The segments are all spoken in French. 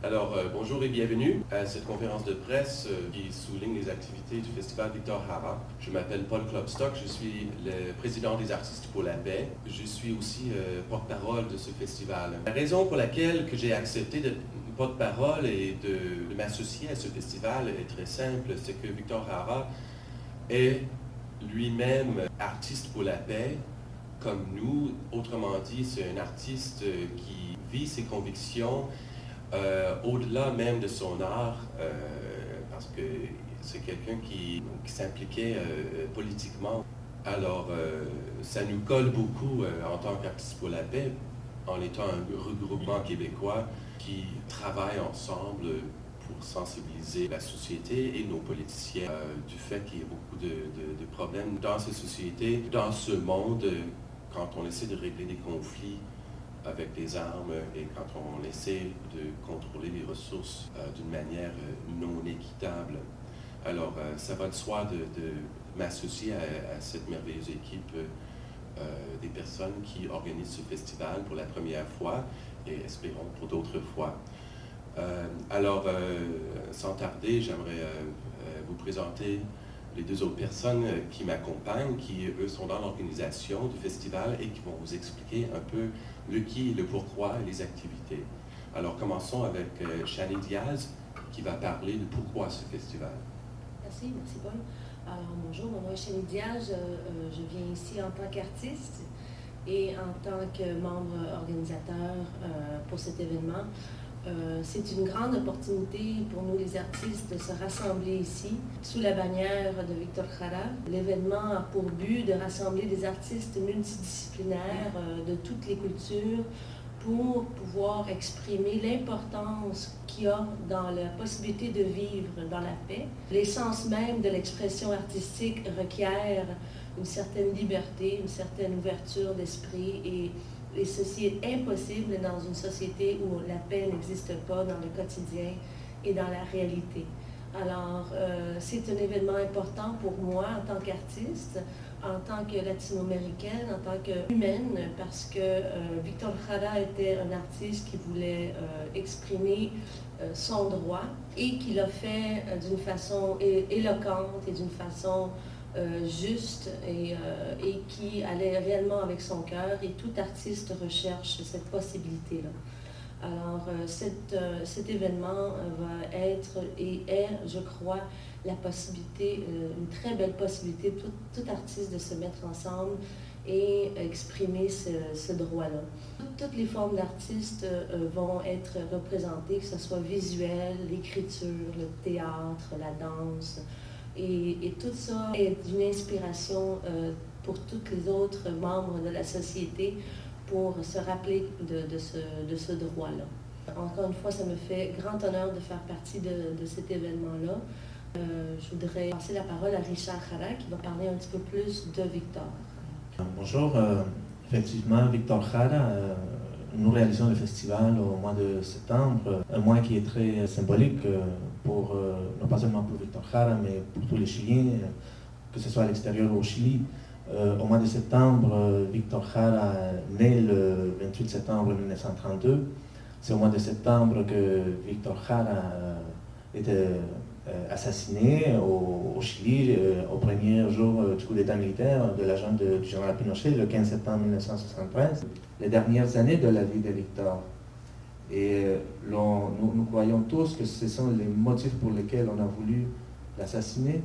Bonjour et bienvenue à cette conférence de presse qui souligne les activités du Festival Victor Jara. Je m'appelle Paul Klopstock, je suis le président des Artistes pour la Paix. Je suis aussi porte-parole de ce festival. La raison pour laquelle j'ai accepté d'être porte-parole et de m'associer à ce festival est très simple, c'est que Victor Jara est lui-même artiste pour la paix, comme nous. Autrement dit, c'est un artiste qui vit ses convictions au-delà même de son art, parce que c'est quelqu'un qui s'impliquait politiquement. Alors, ça nous colle beaucoup en tant qu'artistes pour la paix, en étant un regroupement québécois qui travaille ensemble pour sensibiliser la société et nos politiciens du fait qu'il y a beaucoup de problèmes dans ces sociétés, dans ce monde, quand on essaie de régler des conflits avec des armes et quand on essaie de contrôler les ressources d'une manière non équitable. Alors, ça va de soi de m'associer à cette merveilleuse équipe des personnes qui organisent ce festival pour la première fois et espérons pour d'autres fois. Sans tarder, j'aimerais vous présenter les deux autres personnes qui m'accompagnent, qui eux sont dans l'organisation du festival et qui vont vous expliquer un peu le qui, le pourquoi et les activités. Alors commençons avec Shani Diaz qui va parler de pourquoi ce festival. Merci Paul. Alors bonjour, mon nom est Shani Diaz, je viens ici en tant qu'artiste et en tant que membre organisateur pour cet événement. C'est une grande opportunité pour nous les artistes de se rassembler ici sous la bannière de Victor Jara. L'événement a pour but de rassembler des artistes multidisciplinaires de toutes les cultures pour pouvoir exprimer l'importance qu'il y a dans la possibilité de vivre dans la paix. L'essence même de l'expression artistique requiert une certaine liberté, une certaine ouverture d'esprit et ceci est impossible dans une société où la paix n'existe pas dans le quotidien et dans la réalité. Alors, c'est un événement important pour moi en tant qu'artiste, en tant que latino-américaine, en tant qu'humaine, parce que Victor Jara était un artiste qui voulait exprimer son droit et qui l'a fait d'une façon éloquente et d'une façon juste et qui allait réellement avec son cœur, et tout artiste recherche cette possibilité-là. Alors, cet événement va être et est, je crois, la possibilité, une très belle possibilité pour tout artiste de se mettre ensemble et exprimer ce droit-là. Toutes les formes d'artistes vont être représentées, que ce soit visuel, l'écriture, le théâtre, la danse. Et tout ça est d'une inspiration pour tous les autres membres de la société pour se rappeler de ce droit-là. Encore une fois, ça me fait grand honneur de faire partie de cet événement-là. Je voudrais passer la parole à Richard Jara qui va parler un petit peu plus de Victor. Bonjour, effectivement, Victor Jara, nous réalisons le festival au mois de septembre, un mois qui est très symbolique pour, non pas seulement pour Victor Jara, mais pour tous les Chiliens, que ce soit à l'extérieur ou au Chili. Au mois de septembre, Victor Jara naît le 28 septembre 1932. C'est au mois de septembre que Victor Jara était assassiné au Chili au premier jour du coup d'État militaire de l'agent du général Pinochet, le 15 septembre 1973. Les dernières années de la vie de Victor. Et nous croyons tous que ce sont les motifs pour lesquels on a voulu l'assassiner.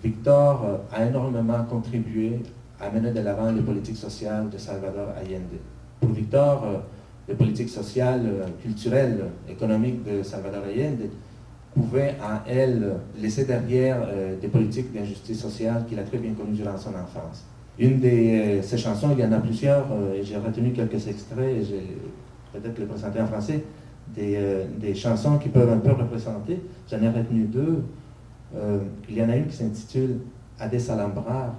Victor a énormément contribué à mener de l'avant les politiques sociales de Salvador Allende. Pour Victor, les politiques sociales, culturelles, économiques de Salvador Allende pouvaient à elle laisser derrière des politiques d'injustice sociale qu'il a très bien connues durant son enfance. Une de ces chansons, il y en a plusieurs, j'ai retenu quelques extraits, et j'ai peut-être les présenter en français, des chansons qui peuvent un peu représenter. J'en ai retenu deux. Il y en a une qui s'intitule Ades Alambrar,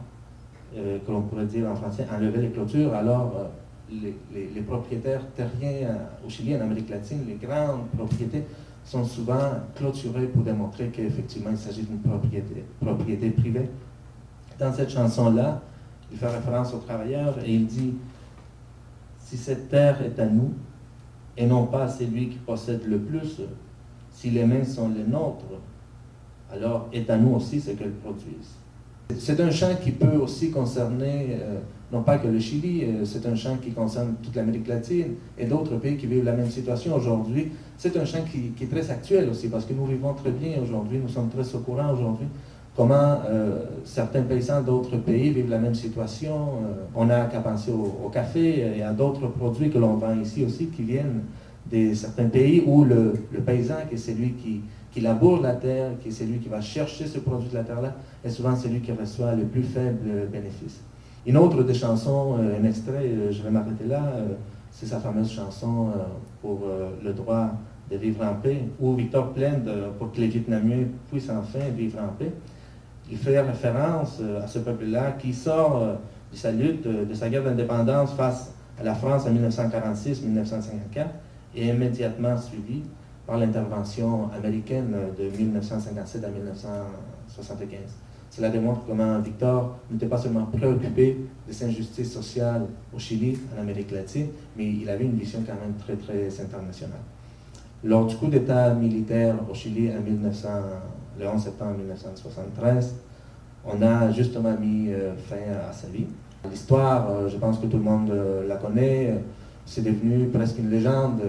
que l'on pourrait dire en français Enlever les clôtures. Alors, les propriétaires terriens au Chili, en Amérique latine, les grandes propriétés sont souvent clôturées pour démontrer qu'effectivement il s'agit d'une propriété privée. Dans cette chanson-là, il fait référence aux travailleurs et il dit « Si cette terre est à nous, et non pas celui qui possède le plus. Si les mains sont les nôtres, alors est à nous aussi ce qu'elles produisent. C'est un chant qui peut aussi concerner, non pas que le Chili, c'est un chant qui concerne toute l'Amérique latine et d'autres pays qui vivent la même situation aujourd'hui. C'est un chant qui est très actuel aussi, parce que nous vivons très bien aujourd'hui, nous sommes très au courant aujourd'hui comment certains paysans d'autres pays vivent la même situation. On n'a qu'à penser au café et à d'autres produits que l'on vend ici aussi, qui viennent de certains pays où le paysan, qui est celui qui laboure la terre, qui est celui qui va chercher ce produit de la terre-là, est souvent celui qui reçoit le plus faible bénéfice. Une autre des chansons, un extrait, je vais m'arrêter là, c'est sa fameuse chanson pour le droit de vivre en paix, où Victor plaide pour que les Vietnamiens puissent enfin vivre en paix. Il fait référence à ce peuple-là qui sort de sa lutte, de sa guerre d'indépendance face à la France en 1956-1954 et immédiatement suivi par l'intervention américaine de 1957 à 1975. Cela démontre comment Victor n'était pas seulement préoccupé des injustices sociales au Chili, en Amérique latine, mais il avait une vision quand même très, très internationale. Lors du coup d'État militaire au Chili le 11 septembre 1973, on a justement mis fin à sa vie. L'histoire, je pense que tout le monde la connaît, c'est devenu presque une légende,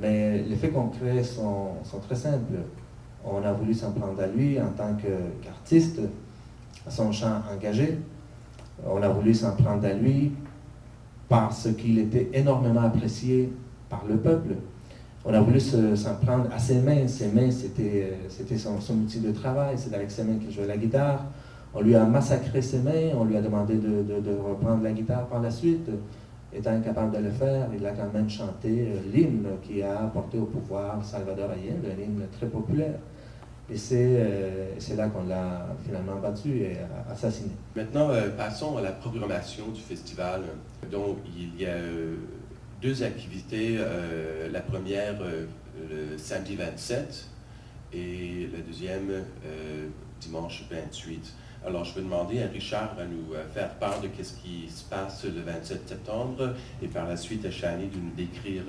mais les faits concrets sont très simples. On a voulu s'en prendre à lui en tant qu'artiste, à son chant engagé. On a voulu s'en prendre à lui parce qu'il était énormément apprécié par le peuple. On a voulu s'en prendre à ses mains. Ses mains, c'était son outil de travail. C'est avec ses mains qu'il jouait la guitare. On lui a massacré ses mains. On lui a demandé de reprendre la guitare par la suite. Étant incapable de le faire, il a quand même chanté l'hymne qui a apporté au pouvoir Salvador Allende, un hymne très populaire. Et c'est là qu'on l'a finalement battu et assassiné. Maintenant, passons à la programmation du festival. Donc, il y a deux activités. La première, le samedi 27 et la deuxième, dimanche 28. Alors, je vais demander à Richard à nous faire part de ce qui se passe le 27 septembre et par la suite à Shani de nous décrire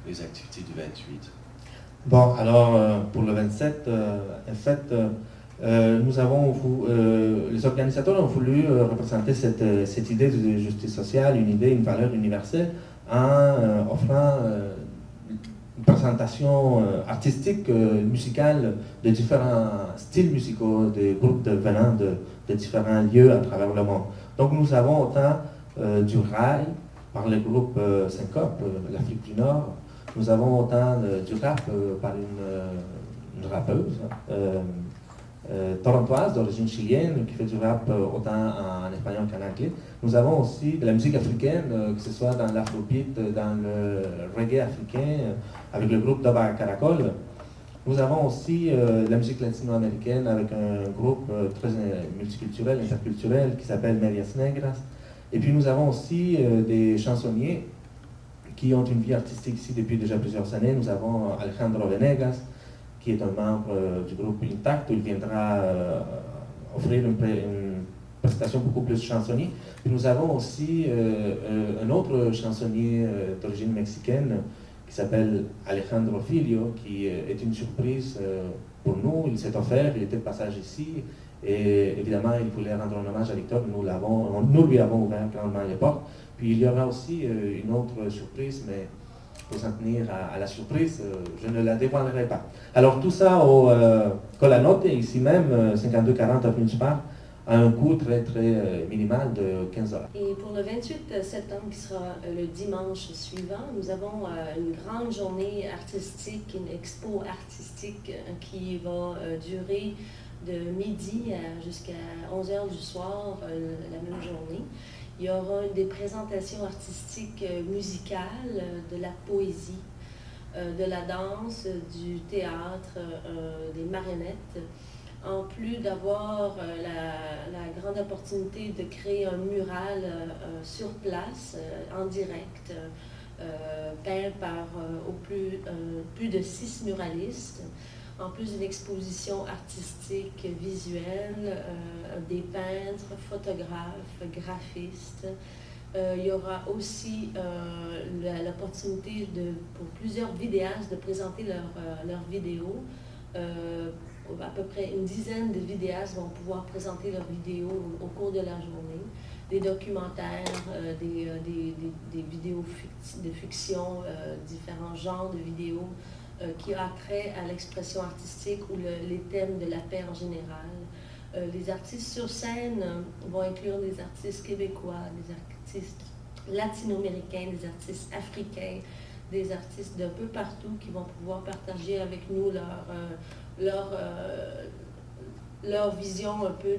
les activités du 28. Bon, alors, pour le 27, en fait, les organisateurs ont voulu représenter cette idée de justice sociale, une valeur universelle, en offrant une présentation artistique, musicale de différents styles musicaux, des groupes venant de différents lieux à travers le monde. Donc nous avons autant du rail par le groupe Syncope, l'Afrique du Nord. Nous avons autant du rap par une rappeuse torontoise d'origine chilienne qui fait du rap autant en espagnol qu'en anglais. Nous avons aussi de la musique africaine, que ce soit dans l'afrobeat, dans le reggae africain, avec le groupe Daba Caracol. Nous avons aussi de la musique latino-américaine avec un groupe très multiculturel, interculturel qui s'appelle Medias Negras. Et puis nous avons aussi des chansonniers qui ont une vie artistique ici depuis déjà plusieurs années. Nous avons Alejandro Venegas, qui est un membre du groupe Intact, où il viendra offrir une prestation beaucoup plus chansonnier. Puis nous avons aussi un autre chansonnier d'origine mexicaine qui s'appelle Alejandro Filio, qui est une surprise pour nous. Il s'est offert, il était de passage ici, et évidemment, il voulait rendre un hommage à Victor. Nous lui avons ouvert grandement les portes. Puis il y aura aussi une autre surprise, mais pour s'en tenir à la surprise, je ne la dévoilerai pas. Alors tout ça au Colanote, ici même, 5240 avenue du Parc, à un coût très très minimal de 15 $. Et pour le 28 septembre, qui sera le dimanche suivant, nous avons une grande journée artistique, une expo artistique qui va durer de midi jusqu'à 11h du soir la même journée. Il y aura des présentations artistiques musicales, de la poésie, de la danse, du théâtre, des marionnettes, en plus d'avoir la grande opportunité de créer un mural sur place, en direct, peint par plus de 6 muralistes, en plus d'une exposition artistique, visuelle, des peintres, photographes, graphistes, Il y aura aussi l'opportunité pour plusieurs vidéastes de présenter leurs vidéos. À peu près une dizaine de vidéastes vont pouvoir présenter leurs vidéos au cours de la journée. Des documentaires, des vidéos de fiction, différents genres de vidéos qui a trait à l'expression artistique ou les thèmes de la paix en général. Les artistes sur scène vont inclure des artistes québécois, des artistes latino-américains, des artistes africains, des artistes d'un peu partout qui vont pouvoir partager avec nous leur vision un peu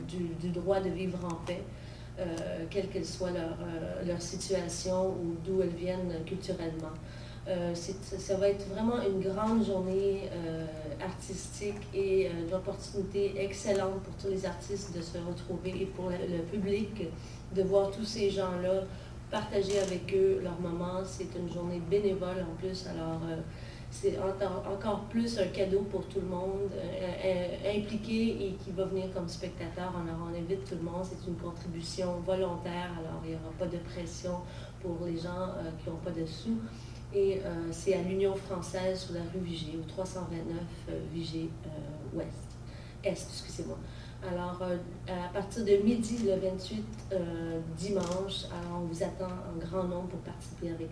du droit de vivre en paix, quelle qu'elle soit leur situation ou d'où elles viennent culturellement. Ça va être vraiment une grande journée artistique et une opportunité excellente pour tous les artistes de se retrouver et pour le public de voir tous ces gens-là partager avec eux leurs moments. C'est une journée bénévole en plus, alors c'est encore plus un cadeau pour tout le monde impliqué et qui va venir comme spectateur. Alors on invite tout le monde, c'est une contribution volontaire, alors il n'y aura pas de pression pour les gens qui n'ont pas de sous. Et c'est à l'Union française sur la rue Vigée, au 329 Vigée Est, excusez-moi. Alors, à partir de midi, le 28 dimanche, alors on vous attend en grand nombre pour participer avec nous.